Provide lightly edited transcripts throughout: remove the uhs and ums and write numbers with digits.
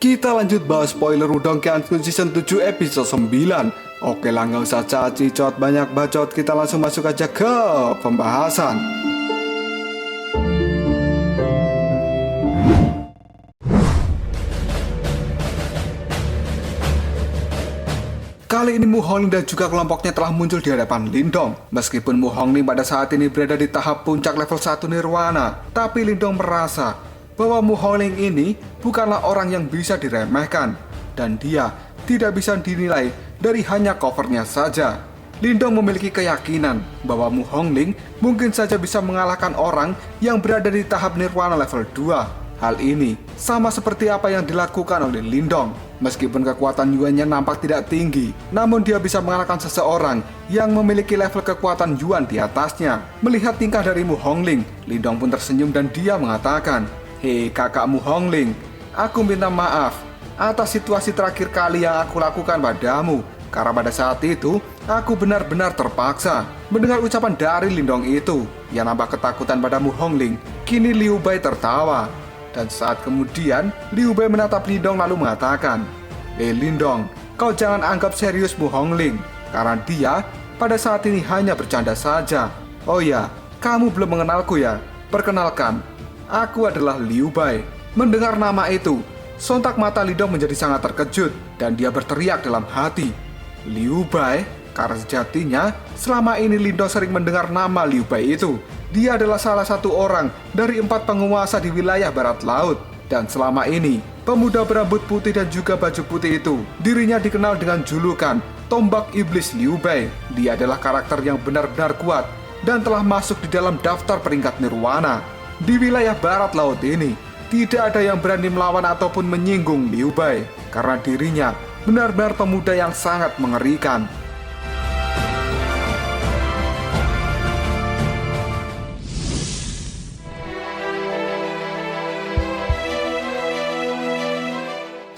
Kita lanjut bahas spoiler Udon Keanku Season 7 episode 9. Oke lah, nggak usah caci cot banyak bacot, kita langsung masuk aja ke pembahasan. Kali ini Mu Hongling dan juga kelompoknya telah muncul di hadapan Lindong. Meskipun Mu Hongling pada saat ini berada di tahap puncak level 1 Nirwana, tapi Lindong merasa bahwa Mu Hongling ini bukanlah orang yang bisa diremehkan, dan dia tidak bisa dinilai dari hanya covernya saja. Lindong memiliki keyakinan bahwa Mu Hongling mungkin saja bisa mengalahkan orang yang berada di tahap Nirwana level 2. Hal ini sama seperti apa yang dilakukan oleh Lindong. Meskipun kekuatan Yuan-nya nampak tidak tinggi, namun dia bisa mengalahkan seseorang yang memiliki level kekuatan Yuan di atasnya. Melihat tingkah dari Mu Hongling, Lindong pun tersenyum dan dia mengatakan, "Hei kakak Mu Hongling, aku minta maaf atas situasi terakhir kali yang aku lakukan padamu. Karena pada saat itu, aku benar-benar terpaksa." Mendengar ucapan dari Lindong itu, yang nampak ketakutan pada Mu Hongling, kini Liu Bei tertawa. Dan saat kemudian, Liu Bei menatap Lindong lalu mengatakan, Lindong, kau jangan anggap serius Mu Hongling, karena dia pada saat ini hanya bercanda saja. Oh ya, kamu belum mengenalku ya? Perkenalkan, aku adalah Liu Bei." Mendengar nama itu, sontak mata Lindong menjadi sangat terkejut dan dia berteriak dalam hati, "Liu Bei?" Karena sejatinya, selama ini Lindong sering mendengar nama Liu Bei itu. Dia adalah salah satu orang dari 4 penguasa di wilayah barat laut. Dan selama ini, pemuda berambut putih dan juga baju putih itu, dirinya dikenal dengan julukan Tombak Iblis Liu Bei. Dia adalah karakter yang benar-benar kuat dan telah masuk di dalam daftar peringkat Nirwana. Di wilayah barat laut ini, tidak ada yang berani melawan ataupun menyinggung Liu Bei, karena dirinya benar-benar pemuda yang sangat mengerikan.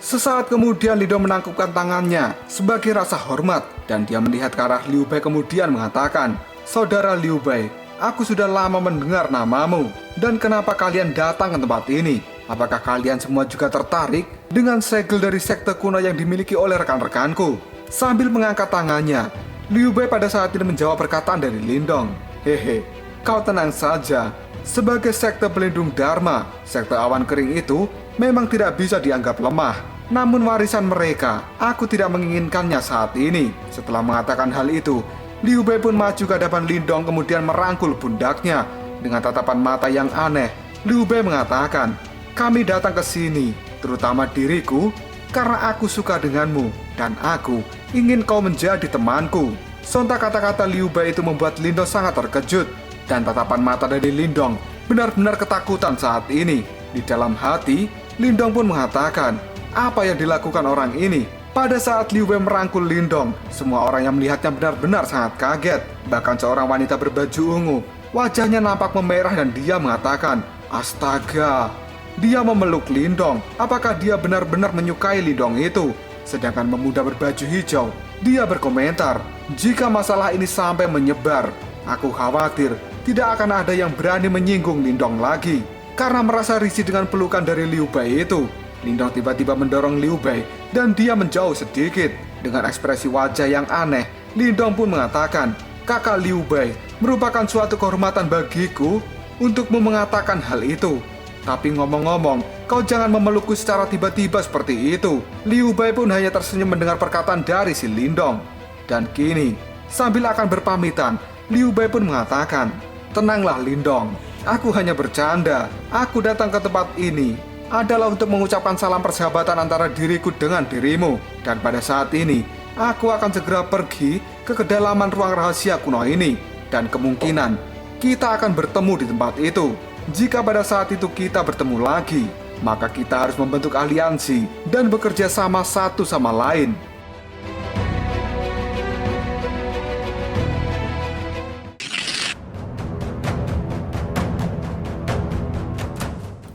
Sesaat kemudian Lindong menangkupkan tangannya sebagai rasa hormat dan dia melihat ke arah Liu Bei kemudian mengatakan, "Saudara Liu Bei, aku sudah lama mendengar namamu. Dan kenapa kalian datang ke tempat ini? Apakah kalian semua juga tertarik dengan segel dari sekte kuno yang dimiliki oleh rekan-rekanku?" Sambil mengangkat tangannya, Liu Bei pada saat ini menjawab perkataan dari Lindong, "Hehe, kau tenang saja. Sebagai sekte pelindung Dharma, sekte awan kering itu memang tidak bisa dianggap lemah. Namun warisan mereka, aku tidak menginginkannya saat ini." Setelah mengatakan hal itu, Liu Bei pun maju ke hadapan Lindong kemudian merangkul pundaknya. Dengan tatapan mata yang aneh, Liu Bei mengatakan, "Kami datang ke sini, terutama diriku, karena aku suka denganmu dan aku ingin kau menjadi temanku." Sontak kata-kata Liu Bei itu membuat Lindong sangat terkejut dan tatapan mata dari Lindong benar-benar ketakutan saat ini. Di dalam hati, Lindong pun mengatakan, apa yang dilakukan orang ini? Pada saat Liu Bei merangkul Lindong, semua orang yang melihatnya benar-benar sangat kaget. Bahkan seorang wanita berbaju ungu, wajahnya nampak memerah dan dia mengatakan, "Astaga!" Dia memeluk Lindong. Apakah dia benar-benar menyukai Lindong itu? Sedangkan pemuda berbaju hijau, dia berkomentar, "Jika masalah ini sampai menyebar, aku khawatir tidak akan ada yang berani menyinggung Lindong lagi." Karena merasa risih dengan pelukan dari Liu Bei itu, Lindong tiba-tiba mendorong Liu Bei dan dia menjauh sedikit. Dengan ekspresi wajah yang aneh, Lindong pun mengatakan, "Kakak Liu Bei, merupakan suatu kehormatan bagiku untukmu mengatakan hal itu. Tapi ngomong-ngomong, kau jangan memelukku secara tiba-tiba seperti itu." Liu Bei pun hanya tersenyum mendengar perkataan dari si Lindong. Dan kini, sambil akan berpamitan, Liu Bei pun mengatakan, "Tenanglah Lindong, aku hanya bercanda. Aku datang ke tempat ini adalah untuk mengucapkan salam persahabatan antara diriku dengan dirimu. Dan pada saat ini, aku akan segera pergi ke kedalaman ruang rahasia kuno ini. Dan kemungkinan kita akan bertemu di tempat itu. Jika pada saat itu kita bertemu lagi, maka kita harus membentuk aliansi dan bekerja sama satu sama lain."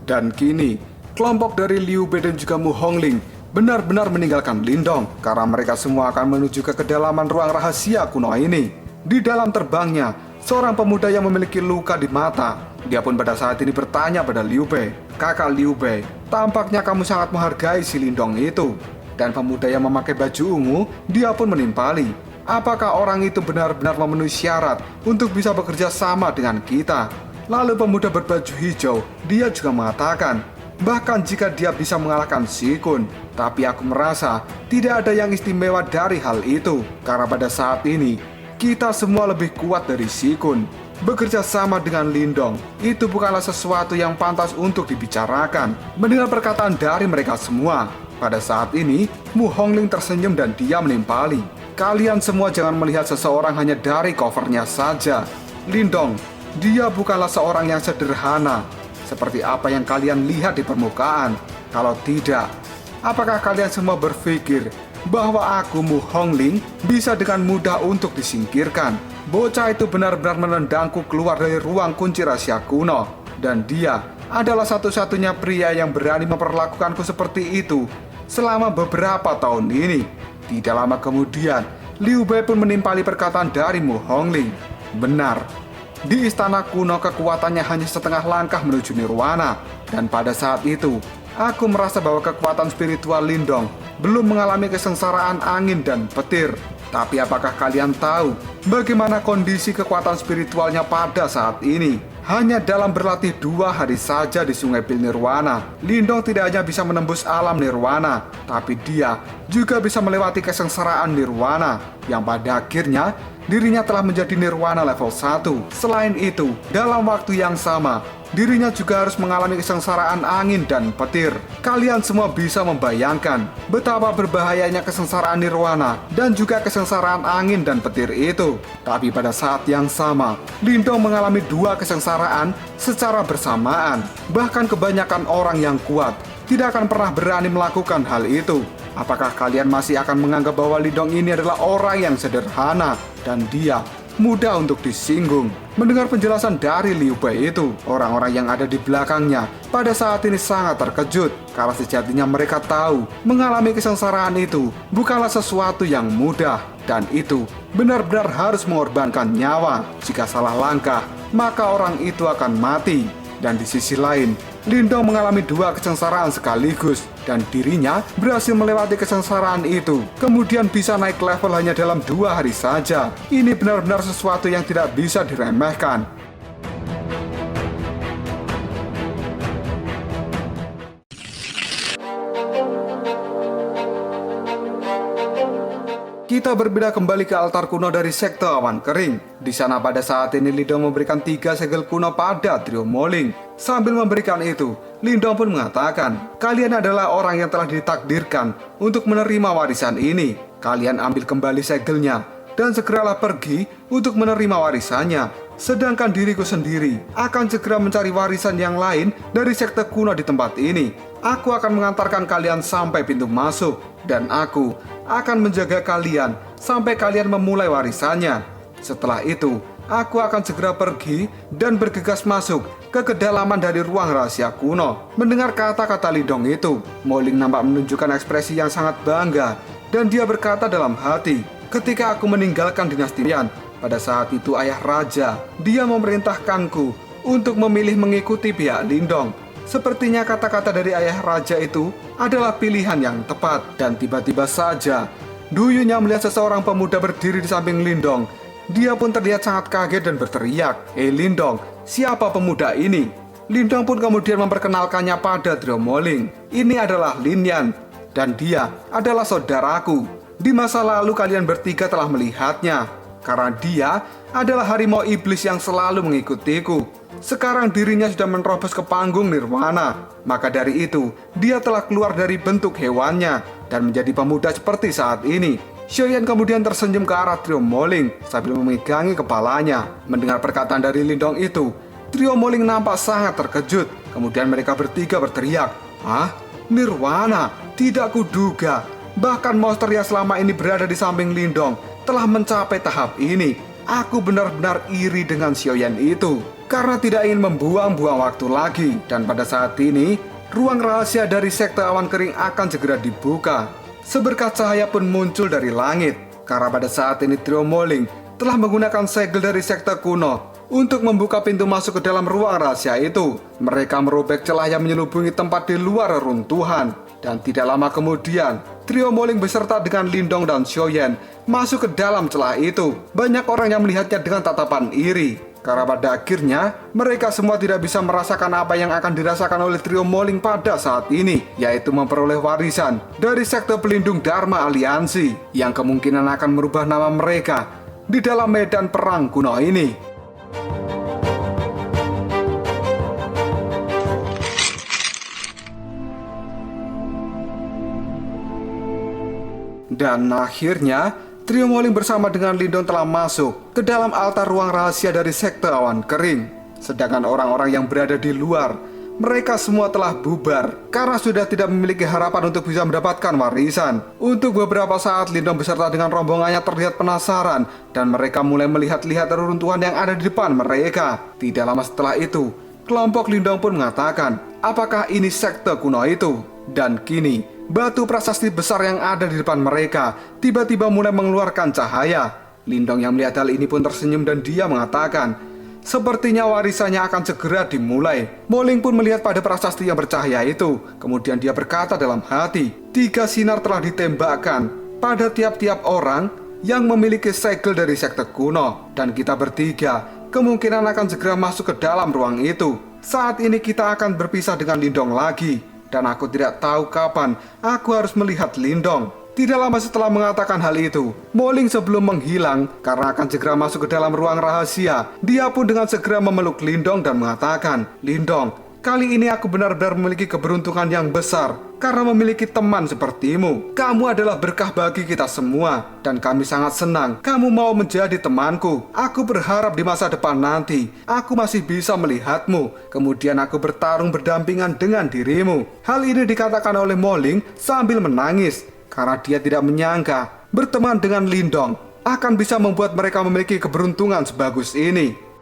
Dan kini, kelompok dari Liu Bei dan juga Mu Hongling benar-benar meninggalkan Lindong karena mereka semua akan menuju ke kedalaman ruang rahasia kuno ini. Di dalam terbangnya, seorang pemuda yang memiliki luka di mata. Dia pun pada saat ini bertanya pada Liu Bei, "Kakak Liu Bei, tampaknya kamu sangat menghargai si Lindong itu." Dan pemuda yang memakai baju ungu, dia pun menimpali, "Apakah orang itu benar-benar memenuhi syarat untuk bisa bekerja sama dengan kita?" Lalu pemuda berbaju hijau, dia juga mengatakan, "Bahkan jika dia bisa mengalahkan Si Kun, tapi aku merasa tidak ada yang istimewa dari hal itu. Karena pada saat ini, kita semua lebih kuat dari Si Kun. Bekerja sama dengan Lindong, itu bukanlah sesuatu yang pantas untuk dibicarakan." Mendengar perkataan dari mereka semua, pada saat ini, Mu Hongling tersenyum dan dia menimpali, "Kalian semua jangan melihat seseorang hanya dari covernya saja. Lindong, dia bukanlah seorang yang sederhana seperti apa yang kalian lihat di permukaan. Kalau tidak, apakah kalian semua berpikir bahwa aku Mu Hongling bisa dengan mudah untuk disingkirkan?" Bocah itu benar-benar menendangku keluar dari ruang kunci rahasia kuno. Dan dia adalah satu-satunya pria yang berani memperlakukanku seperti itu selama beberapa tahun ini. Tidak lama kemudian, Liu Bei pun menimpali perkataan dari Mu Hongling. Benar, di istana kuno kekuatannya hanya setengah langkah menuju nirwana. Dan pada saat itu, aku merasa bahwa kekuatan spiritual Lindong belum mengalami kesengsaraan angin dan petir. Tapi apakah kalian tahu bagaimana kondisi kekuatan spiritualnya pada saat ini? Hanya dalam berlatih 2 hari saja di Sungai Pil Nirwana, Lindong tidak hanya bisa menembus alam Nirwana, tapi dia juga bisa melewati kesengsaraan Nirwana, yang pada akhirnya dirinya telah menjadi Nirwana level 1. Selain itu, dalam waktu yang sama, dirinya juga harus mengalami kesengsaraan angin dan petir. Kalian semua bisa membayangkan betapa berbahayanya kesengsaraan nirwana dan juga kesengsaraan angin dan petir itu. Tapi pada saat yang sama, Lindong mengalami 2 kesengsaraan secara bersamaan. Bahkan kebanyakan orang yang kuat tidak akan pernah berani melakukan hal itu. Apakah kalian masih akan menganggap bahwa Lindong ini adalah orang yang sederhana dan dia mudah untuk disinggung? Mendengar penjelasan dari Liu Bei itu, orang-orang yang ada di belakangnya pada saat ini sangat terkejut, karena sejatinya mereka tahu mengalami kesengsaraan itu bukanlah sesuatu yang mudah, dan itu benar-benar harus mengorbankan nyawa. Jika salah langkah, maka orang itu akan mati. Dan di sisi lain, Lindong mengalami 2 kesengsaraan sekaligus, dan dirinya berhasil melewati kesengsaraan itu, kemudian bisa naik level hanya dalam 2 hari saja. Ini benar-benar sesuatu yang tidak bisa diremehkan. Kita berpindah kembali ke altar kuno dari sekte awan kering. Di sana pada saat ini Lindong memberikan 3 segel kuno pada trio Moling. Sambil memberikan itu, Lindong pun mengatakan, "Kalian adalah orang yang telah ditakdirkan untuk menerima warisan ini. Kalian ambil kembali segelnya dan segeralah pergi untuk menerima warisannya. Sedangkan diriku sendiri akan segera mencari warisan yang lain dari sekte kuno di tempat ini. Aku akan mengantarkan kalian sampai pintu masuk, dan aku akan menjaga kalian sampai kalian memulai warisannya. Setelah itu, aku akan segera pergi dan bergegas masuk ke kedalaman dari ruang rahasia kuno." Mendengar kata-kata Lindong itu, Moling nampak menunjukkan ekspresi yang sangat bangga, dan dia berkata dalam hati, "Ketika aku meninggalkan dinasti Yan, pada saat itu ayah raja, dia memerintahkanku untuk memilih mengikuti pihak Lindong. Sepertinya kata-kata dari ayah raja itu adalah pilihan yang tepat." Dan tiba-tiba saja, duyunya melihat seseorang pemuda berdiri di samping Lindong. Dia pun terlihat sangat kaget dan berteriak, "Hei Lindong, siapa pemuda ini?" Lindong pun kemudian memperkenalkannya pada trio Moling. "Ini adalah Lin Yan, dan dia adalah saudaraku. Di masa lalu kalian bertiga telah melihatnya, karena dia adalah harimau iblis yang selalu mengikutiku. Sekarang dirinya sudah menerobos ke panggung nirwana. Maka dari itu, dia telah keluar dari bentuk hewannya dan menjadi pemuda seperti saat ini." Xiaoyan kemudian tersenyum ke arah trio Moling sambil memegangi kepalanya. Mendengar perkataan dari Lindong itu, trio Moling nampak sangat terkejut. Kemudian mereka bertiga berteriak, "Hah? Nirwana? Tidak kuduga. Bahkan monster yang selama ini berada di samping Lindong telah mencapai tahap ini. Aku benar-benar iri dengan Xiaoyan itu." Karena tidak ingin membuang-buang waktu lagi, dan pada saat ini, ruang rahasia dari sekte awan kering akan segera dibuka. Seberkas cahaya pun muncul dari langit, karena pada saat ini trio Moling telah menggunakan segel dari sekte kuno untuk membuka pintu masuk ke dalam ruang rahasia itu. Mereka merobek celah yang menyelubungi tempat di luar reruntuhan. Dan tidak lama kemudian, trio Mo Ling beserta dengan Lindong dan Xiaoyan masuk ke dalam celah itu. Banyak orang yang melihatnya dengan tatapan iri, karena pada akhirnya mereka semua tidak bisa merasakan apa yang akan dirasakan oleh trio Mo Ling pada saat ini, yaitu memperoleh warisan dari sekte pelindung Dharma Aliansi yang kemungkinan akan merubah nama mereka di dalam medan perang kuno ini. Dan akhirnya, trio Mo Ling bersama dengan Lindong telah masuk ke dalam altar ruang rahasia dari sekte awan kering. Sedangkan orang-orang yang berada di luar, mereka semua telah bubar karena sudah tidak memiliki harapan untuk bisa mendapatkan warisan. Untuk beberapa saat, Lindong beserta dengan rombongannya terlihat penasaran dan mereka mulai melihat-lihat reruntuhan yang ada di depan mereka. Tidak lama setelah itu, kelompok Lindong pun mengatakan, apakah ini sekte kuno itu? Dan kini, batu prasasti besar yang ada di depan mereka tiba-tiba mulai mengeluarkan cahaya. Lindong yang melihat hal ini pun tersenyum dan dia mengatakan, sepertinya warisannya akan segera dimulai. Mo Ling pun melihat pada prasasti yang bercahaya itu. Kemudian dia berkata dalam hati, 3 sinar telah ditembakkan pada tiap-tiap orang yang memiliki segel dari sekte kuno. Dan kita bertiga kemungkinan akan segera masuk ke dalam ruang itu. Saat ini kita akan berpisah dengan Lindong lagi. Dan aku tidak tahu kapan aku harus melihat Lindong. Tidak lama setelah mengatakan hal itu, Mo Ling sebelum menghilang karena akan segera masuk ke dalam ruang rahasia, dia pun dengan segera memeluk Lindong dan mengatakan, Lindong, kali ini aku benar-benar memiliki keberuntungan yang besar karena memiliki teman sepertimu. Kamu adalah berkah bagi kita semua dan kami sangat senang kamu mau menjadi temanku. Aku berharap di masa depan nanti aku masih bisa melihatmu, kemudian aku bertarung berdampingan dengan dirimu. Hal ini dikatakan oleh Mo Ling sambil menangis karena dia tidak menyangka berteman dengan Lindong akan bisa membuat mereka memiliki keberuntungan sebagus ini.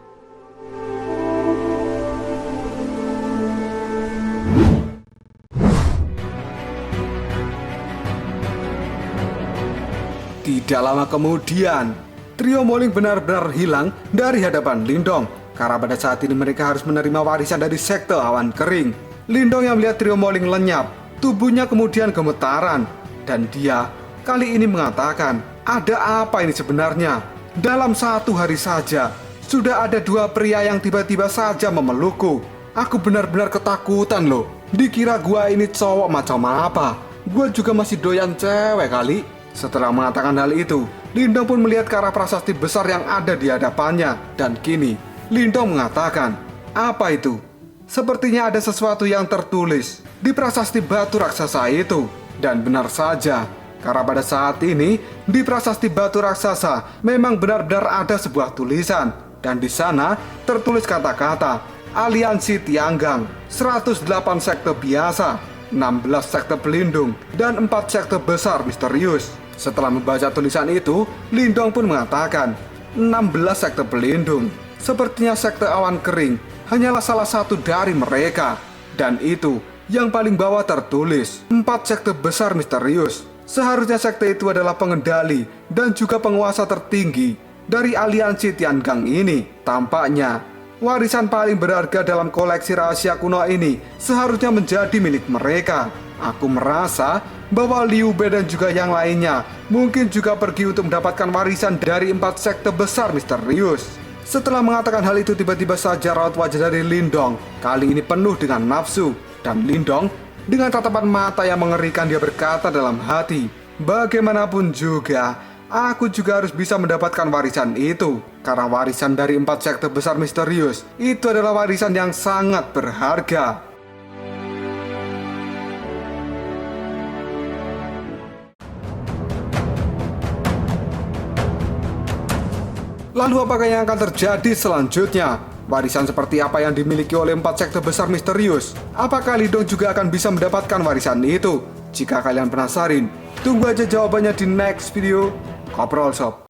Tidak lama kemudian, trio Mo Ling benar-benar hilang dari hadapan Lindong karena pada saat ini mereka harus menerima warisan dari sekte awan kering. Lindong yang melihat trio Mo Ling lenyap, tubuhnya kemudian gemetaran dan dia kali ini mengatakan, ada apa ini sebenarnya? Dalam 1 hari saja sudah ada 2 pria yang tiba-tiba saja memelukku. Aku benar-benar ketakutan loh. Dikira gua ini cowok macam apa? Gua juga masih doyan cewek kali. Setelah mengatakan hal itu, Lindong pun melihat ke arah prasasti besar yang ada di hadapannya. Dan kini, Lindong mengatakan, apa itu? Sepertinya ada sesuatu yang tertulis di prasasti batu raksasa itu. Dan benar saja, karena pada saat ini, di prasasti batu raksasa memang benar-benar ada sebuah tulisan. Dan di sana tertulis kata-kata, Aliansi Tianggang, 108 sekte biasa, 16 sekte pelindung, dan 4 sekte besar misterius. Setelah membaca tulisan itu, Lindong pun mengatakan, 16 sekte pelindung. Sepertinya sekte awan kering hanyalah salah satu dari mereka. Dan itu yang paling bawah tertulis, 4 sekte besar misterius. Seharusnya sekte itu adalah pengendali dan juga penguasa tertinggi dari aliansi Tianggang ini. Tampaknya warisan paling berharga dalam koleksi rahasia kuno ini seharusnya menjadi milik mereka. Aku merasa bahwa Liu Bei dan juga yang lainnya mungkin juga pergi untuk mendapatkan warisan dari 4 sekte besar misterius. Setelah mengatakan hal itu, tiba-tiba saja raut wajah dari Lindong kali ini penuh dengan nafsu. Dan Lindong dengan tatapan mata yang mengerikan dia berkata dalam hati, bagaimanapun juga aku juga harus bisa mendapatkan warisan itu. Karena warisan dari 4 sekte besar misterius itu adalah warisan yang sangat berharga. Lalu apakah yang akan terjadi selanjutnya? Warisan seperti apa yang dimiliki oleh 4 sekte besar misterius? Apakah Lindong juga akan bisa mendapatkan warisan itu? Jika kalian penasaran, tunggu aja jawabannya di next video Koprol Shop.